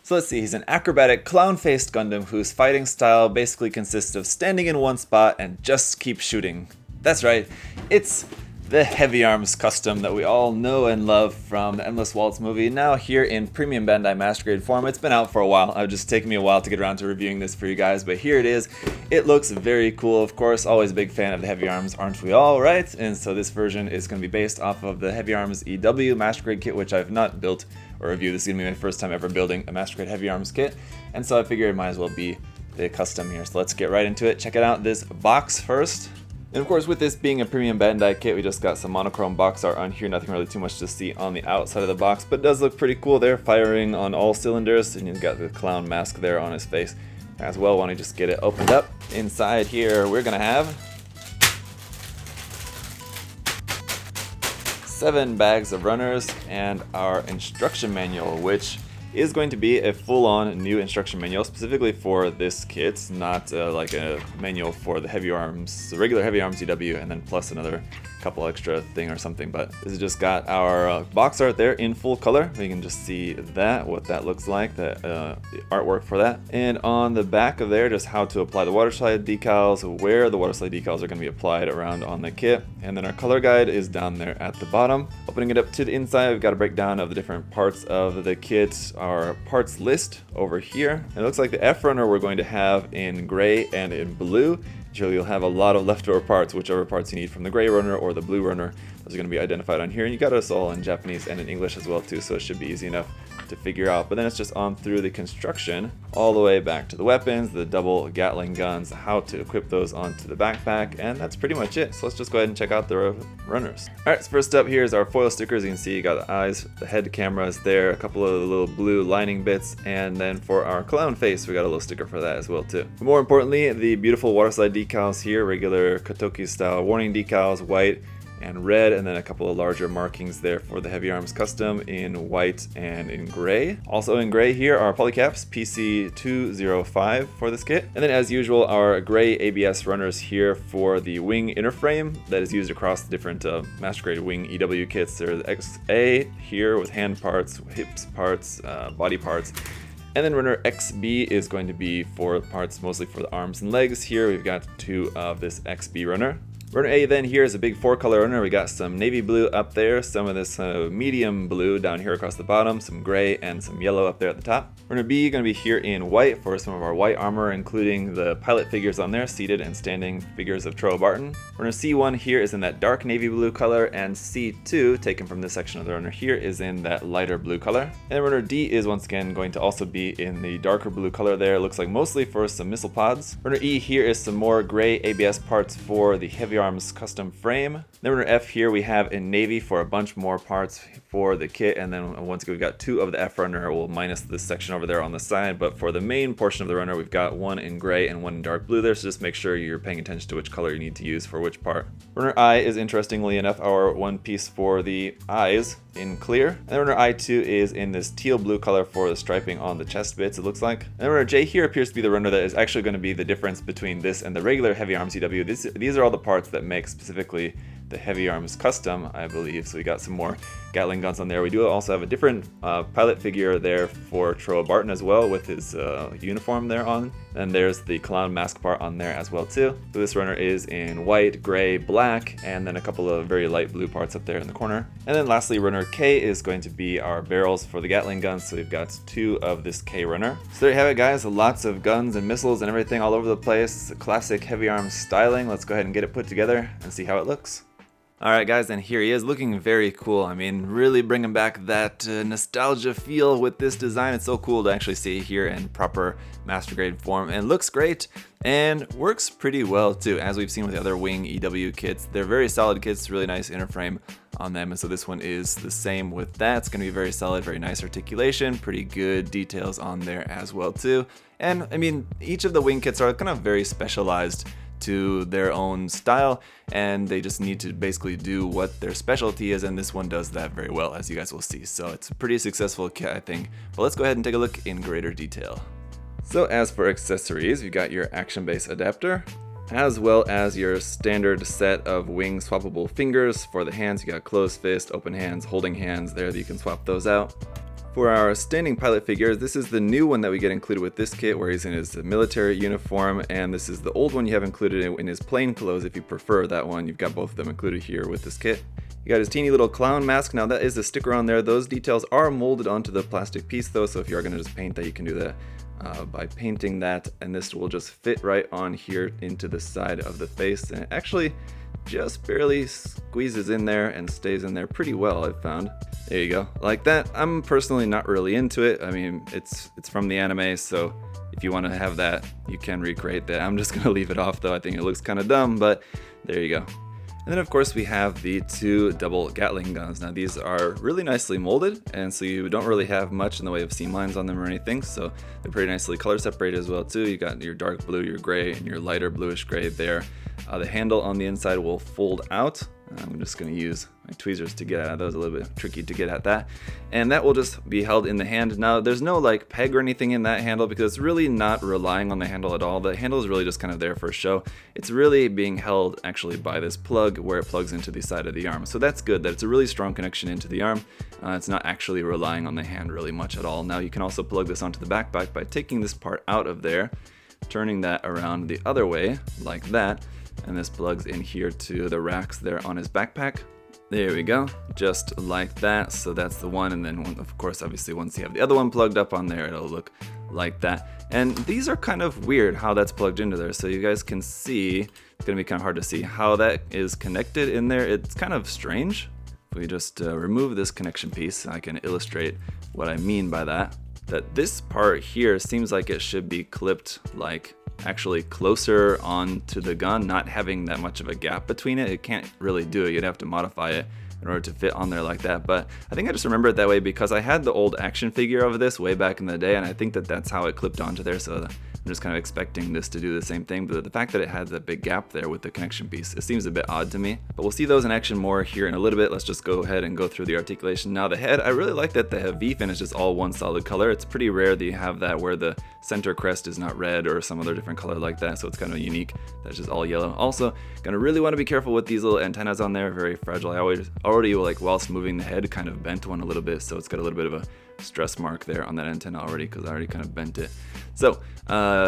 So let's see, he's an acrobatic clown-faced Gundam whose fighting style basically consists of standing in one spot and just keep shooting. That's right, it's the Heavyarms Custom that we all know and love from the Endless WAltz movie, now here in premium Bandai Master Grade form. It's been out for a while. It's just taken me a while to get around to reviewing this for you guys, but here it is. It looks very cool, of course. Always a big fan of the Heavyarms, aren't we all, right? And so this version is going to be based off of the Heavyarms EW Master Grade kit, which I've not built or reviewed. This is going to be my first time ever building a Master Grade Heavyarms kit, and so I figured it might as well be the custom here. So let's get right into it. Check it out, this box first. And of course, with this being a premium Bandai kit, we just got some monochrome box art on here. Nothing really too much to see on the outside of the box, but it does look pretty cool there, firing on all cylinders. And you've got the clown mask there on his face as well. Why don't you just get it opened up? Inside here, we're gonna have 7 bags of runners and our instruction manual, which is going to be a full-on new instruction manual specifically for this kit, not like a manual for the Heavyarms, the regular Heavyarms EW, and then plus another couple extra thing or something. But this has just got our box art there in full color. You can just see that, what that looks like, the artwork for that. And on the back of there, just how to apply the water slide decals, where the water slide decals are going to be applied around on the kit. And then our color guide is down there at the bottom. Opening it up to the inside, we've got a breakdown of the different parts of the kit, our parts list over here. And it looks like the F runner we're going to have in gray and in blue. You'll have a lot of leftover parts, whichever parts you need from the gray runner or the blue runner. Those are going to be identified on here, and you got us all in Japanese and in English as well too, so it should be easy enough to figure out. But then it's just on through the construction all the way back to the weapons, the double Gatling guns, how to equip those onto the backpack, and that's pretty much it. So let's just go ahead and check out the runners. Alright, so first up here is our foil stickers. You can see you got the eyes, the head cameras there, a couple of the little blue lining bits, and then for our clown face we got a little sticker for that as well too. But more importantly, the beautiful water slide decals here, regular Kotoki style warning decals, white and red, and then a couple of larger markings there for the Heavyarms Custom in white and in gray. Also in gray here are polycaps PC205 for this kit. And then as usual, our gray ABS runners here for the wing inner frame that is used across the different Master Grade wing EW kits. There's XA here with hand parts, hips parts, body parts. And then runner XB is going to be for parts mostly for the arms and legs. Here we've got 2 of this XB runner. Runner A then here is a big 4-color runner. We got some navy blue up there, some of this medium blue down here across the bottom, some gray and some yellow up there at the top. Runner B going to be here in white for some of our white armor, including the pilot figures on there, seated and standing figures of Troa Barton. Runner C1 here is in that dark navy blue color, and C2, taken from this section of the runner here, is in that lighter blue color. And runner D is once again going to also be in the darker blue color there. It looks like mostly for some missile pods. Runner E here is some more gray ABS parts for the Heavyarms Custom frame. Then runner F here we have in navy for a bunch more parts for the kit, and then once again we've got 2 of the F runner, we'll minus this section over there on the side, but for the main portion of the runner we've got 1 in gray and 1 in dark blue there, so just make sure you're paying attention to which color you need to use for which part. Runner I is interestingly enough our one piece for the eyes in clear, and then runner I2 is in this teal blue color for the striping on the chest bits, it looks like. And runner J here appears to be the runner that is actually going to be the difference between this and the regular Heavyarms EW. These are all the parts that make specifically the Heavyarms Custom, I believe. So we got some more Gatling guns on there. We do also have a different pilot figure there for Troa Barton as well, with his uniform there on. And there's the clown mask part on there as well too. So this runner is in white, gray, black, and then a couple of very light blue parts up there in the corner. And then lastly, runner K is going to be our barrels for the Gatling guns. So we've got 2 of this K runner. So there you have it, guys. Lots of guns and missiles and everything all over the place. Classic Heavyarms styling. Let's go ahead and get it put together and see how it looks. Alright guys, and here he is, looking very cool. I mean, really bringing back that nostalgia feel with this design. It's so cool to actually see it here in proper Master Grade form, and looks great and works pretty well too. As we've seen with the other wing EW kits, they're very solid kits, really nice inner frame on them, and so this one is the same with that. It's going to be very solid, very nice articulation, pretty good details on there as well too. And I mean, each of the wing kits are kind of very specialized to their own style, and they just need to basically do what their specialty is, and this one does that very well, as you guys will see. So it's a pretty successful kit, I think. But let's go ahead and take a look in greater detail. So as for accessories, you got your action base adapter, as well as your standard set of wing swappable fingers. For the hands, you got closed fist, open hands, holding hands there that you can swap those out. For our standing pilot figures, this is the new one that we get included with this kit, where he's in his military uniform, and this is the old one you have included in his plain clothes if you prefer that one. You've got both of them included here with this kit. You got his teeny little clown mask. Now that is a sticker on there. Those details are molded onto the plastic piece though, so if you are going to just paint that, you can do that by painting that, and this will just fit right on here into the side of the face, and it actually just barely squeezes in there and stays in there pretty well, I've found. There you go, like that. I'm personally not really into it. I mean, it's from the anime, so if you want to have that, you can recreate that. I'm just gonna leave it off though. I think it looks kind of dumb, but there you go. And then of course we have the two double Gatling guns. Now these are really nicely molded, and so you don't really have much in the way of seam lines on them or anything, so they're pretty nicely color separated as well too. You got your dark blue, your gray, and your lighter bluish gray there. The handle on the inside will fold out. I'm just going to use my tweezers to get at those. A little bit tricky to get at that, and that will just be held in the hand. Now there's no like peg or anything in that handle because it's really not relying on the handle at all. The handle is really just kind of there for show. It's really being held actually by this plug where it plugs into the side of the arm, so that's good that it's a really strong connection into the arm. It's not actually relying on the hand really much at all. Now you can also plug this onto the backpack by taking this part out of there, turning that around the other way like that, and this plugs in here to the racks there on his backpack. There we go, just like that. So that's the one, and then of course obviously once you have the other one plugged up on there, it'll look like that. And these are kind of weird how that's plugged into there, so you guys can see, it's gonna be kind of hard to see how that is connected in there. It's kind of strange. If we just remove this connection piece, I can illustrate what I mean by that. That this part here seems like it should be clipped like actually closer onto the gun, not having that much of a gap between it. It can't really do it. You'd have to modify it in order to fit on there like that, but I think I just remember it that way because I had the old action figure of this way back in the day, and I think that that's how it clipped onto there, so I'm just kind of expecting this to do the same thing. But the fact that it had the big gap there with the connection piece, it seems a bit odd to me, but we'll see those in action more here in a little bit. Let's just go ahead and go through the articulation. Now the head, I really like that the V fin is just all one solid color. It's pretty rare that you have that where the center crest is not red or some other different color like that, so it's kind of unique. That's just all yellow. Also, gonna really want to be careful with these little antennas on there, very fragile. I already like whilst moving the head kind of bent one a little bit, so it's got a little bit of a stress mark there on that antenna already because I already kind of bent it. So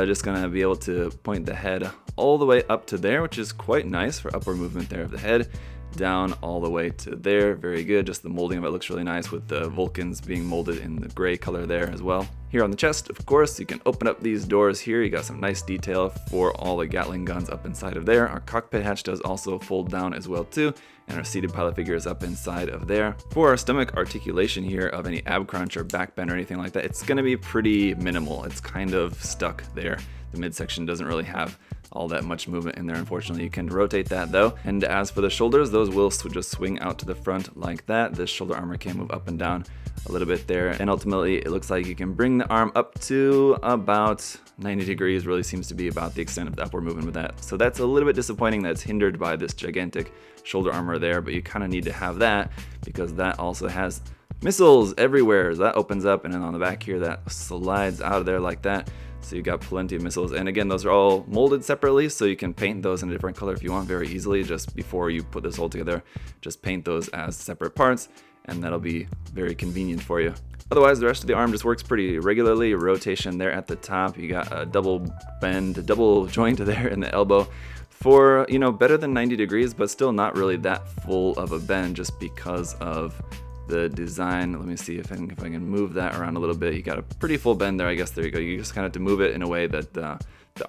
just gonna be able to point the head all the way up to there, which is quite nice for upward movement there of the head, down all the way to there. Very good. Just the molding of it looks really nice with the Vulcans being molded in the gray color there as well. Here on the chest, of course, you can open up these doors here. You got some nice detail for all the Gatling guns up inside of there. Our cockpit hatch does also fold down as well too, and our seated pilot figure is up inside of there. For our stomach articulation here of any ab crunch or back bend or anything like that, it's gonna be pretty minimal. It's kind of stuck there. The midsection doesn't really have all that much movement in there, unfortunately. You can rotate that though. And as for the shoulders, those will just swing out to the front like that. This shoulder armor can move up and down a little bit there, and ultimately it looks like you can bring the arm up to about 90 degrees. Really seems to be about the extent of the upward movement with that. So that's a little bit disappointing that it's hindered by this gigantic shoulder armor there, but you kind of need to have that because that also has missiles everywhere. So that opens up, and then on the back here that slides out of there like that. So you got plenty of missiles, and again, those are all molded separately, so you can paint those in a different color if you want very easily. Just before you put this all together, just paint those as separate parts, and that'll be very convenient for you. Otherwise, the rest of the arm just works pretty regularly. Rotation there at the top. You got a double bend, a double joint there in the elbow for, you know, better than 90 degrees, but still not really that full of a bend just because of the design. Let me see if I can move that around a little bit. You got a pretty full bend there, I guess. There you go. You just kind of have to move it in a way that the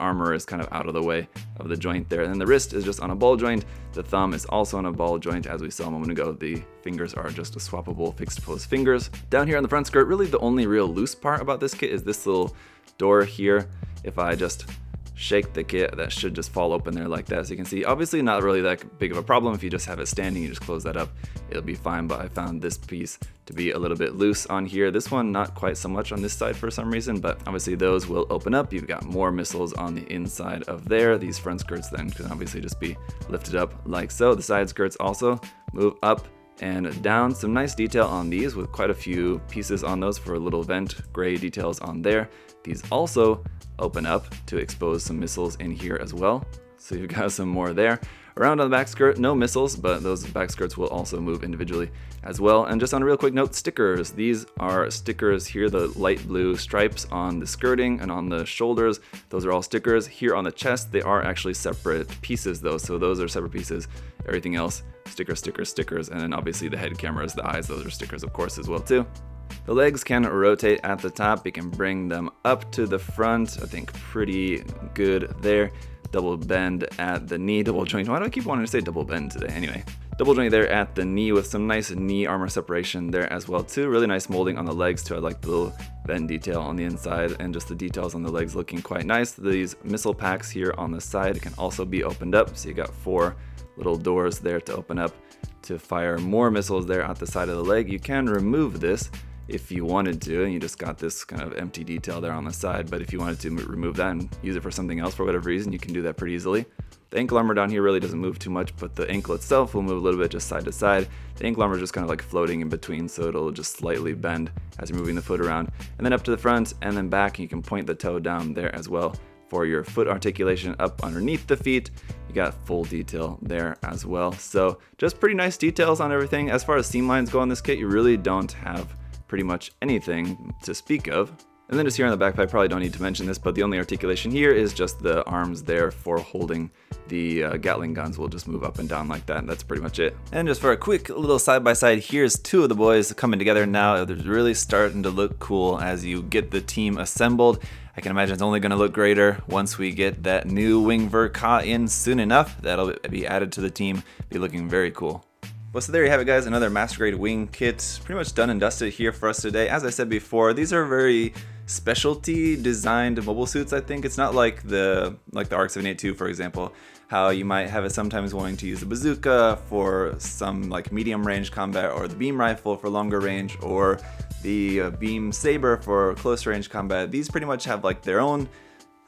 armor is kind of out of the way of the joint there. And then the wrist is just on a ball joint. The thumb is also on a ball joint, as we saw a moment ago. The fingers are just a swappable fixed pose fingers. Down here on the front skirt, really the only real loose part about this kit is this little door here. If I just shake the kit, that should just fall open there like that. So you can see, obviously not really that big of a problem. If you just have it standing, you just close that up, it'll be fine. But I found this piece to be a little bit loose on here. This one, not quite so much on this side for some reason, but obviously those will open up. You've got more missiles on the inside of there. These front skirts then can obviously just be lifted up like so. The side skirts also move up and down. Some nice detail on these with quite a few pieces on those for a little vent, gray details on there. These also open up to expose some missiles in here as well. So you've got some more there. Around on the back skirt, no missiles, but those back skirts will also move individually as well. And just on a real quick note, stickers. These are stickers here, the light blue stripes on the skirting and on the shoulders. Those are all stickers. Here on the chest, they are actually separate pieces though, so those are separate pieces. Everything else, stickers, stickers, stickers, and then obviously the head cameras, the eyes, those are stickers of course as well too. The legs can rotate at the top. You can bring them up to the front. I think pretty good there. Double bend at the knee, double joint. Why do I keep wanting to say double bend today? Anyway, double joint there at the knee with some nice knee armor separation there as well too. Really nice molding on the legs too. I like the little bend detail on the inside and just the details on the legs looking quite nice. These missile packs here on the side can also be opened up. So you got 4 little doors there to open up to fire more missiles there at the side of the leg. You can remove this if you wanted to, and you just got this kind of empty detail there on the side, but if you wanted to remove that and use it for something else for whatever reason, you can do that pretty easily. The ankle armor down here really doesn't move too much, but the ankle itself will move a little bit just side to side. The ankle armor is just kind of like floating in between, so it'll just slightly bend as you're moving the foot around. And then up to the front and then back, and you can point the toe down there as well for your foot articulation up underneath the feet. You got full detail there as well. So just pretty nice details on everything. As far as seam lines go on this kit, you really don't have pretty much anything to speak of. And then just here on the backpack, probably don't need to mention this, but the only articulation here is just the arms there for holding the Gatling guns. Will just move up and down like that, and that's pretty much it. And just for a quick little side-by-side, here's 2 of the boys coming together now. They're really starting to look cool as you get the team assembled. I can imagine it's only going to look greater once we get that new wing Verka in soon enough. That'll be added to the team, be looking very cool. Well, so there you have it, guys. Another Master Grade wing kit, pretty much done and dusted here for us today. As I said before, these are very specialty designed mobile suits. I think it's not like the ARC-782, for example, how you might have it sometimes wanting to use the bazooka for some like medium range combat, or the beam rifle for longer range, or the beam saber for close range combat. These pretty much have like their own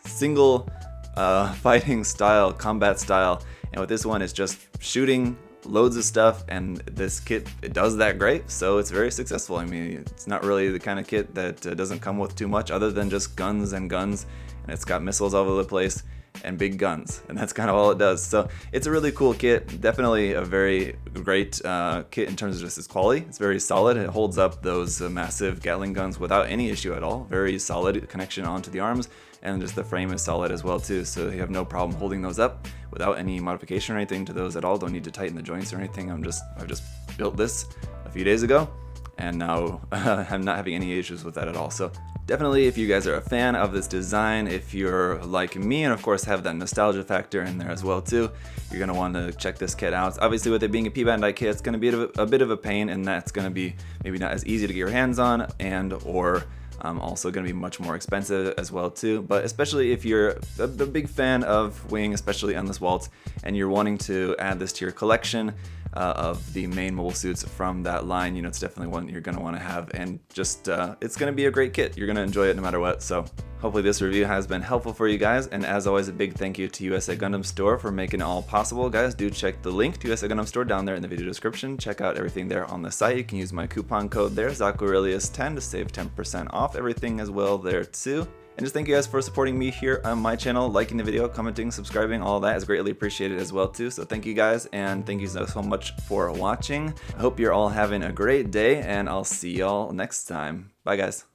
single fighting style, combat style, and with this one, it's just shooting loads of stuff, and this kit, it does that great, so it's very successful. I mean, it's not really the kind of kit that doesn't come with too much other than just guns and guns, and it's got missiles all over the place and big guns, and that's kind of all it does. So it's a really cool kit, definitely a very great kit in terms of just its quality. It's very solid. It holds up those massive Gatling guns without any issue at all. Very solid connection onto the arms, and just the frame is solid as well too, so you have no problem holding those up without any modification or anything to those at all. Don't need to tighten the joints or anything. I've just built this a few days ago, and now I'm not having any issues with that at all. So definitely, if you guys are a fan of this design, if you're like me and of course have that nostalgia factor in there as well too, you're going to want to check this kit out. Obviously, with it being a P-Bandai kit, it's going to be a bit of a pain, and that's going to be maybe not as easy to get your hands on, and or also going to be much more expensive as well too. But especially if you're a big fan of wing, especially Endless WAltz, and you're wanting to add this to your collection of the main mobile suits from that line, you know, it's definitely one you're going to want to have, and just it's going to be a great kit. You're going to enjoy it no matter what. So hopefully this review has been helpful for you guys, and as always, a big thank you to USA Gundam Store for making it all possible. Guys, do check the link to USA Gundam Store down there in the video description. Check out everything there on the site. You can use my coupon code there, ZakuAurelius10, to save 10% off everything as well there too. And just thank you guys for supporting me here on my channel, liking the video, commenting, subscribing, all that is greatly appreciated as well too. So thank you guys, and thank you so much for watching. I hope you're all having a great day, and I'll see y'all next time. Bye guys.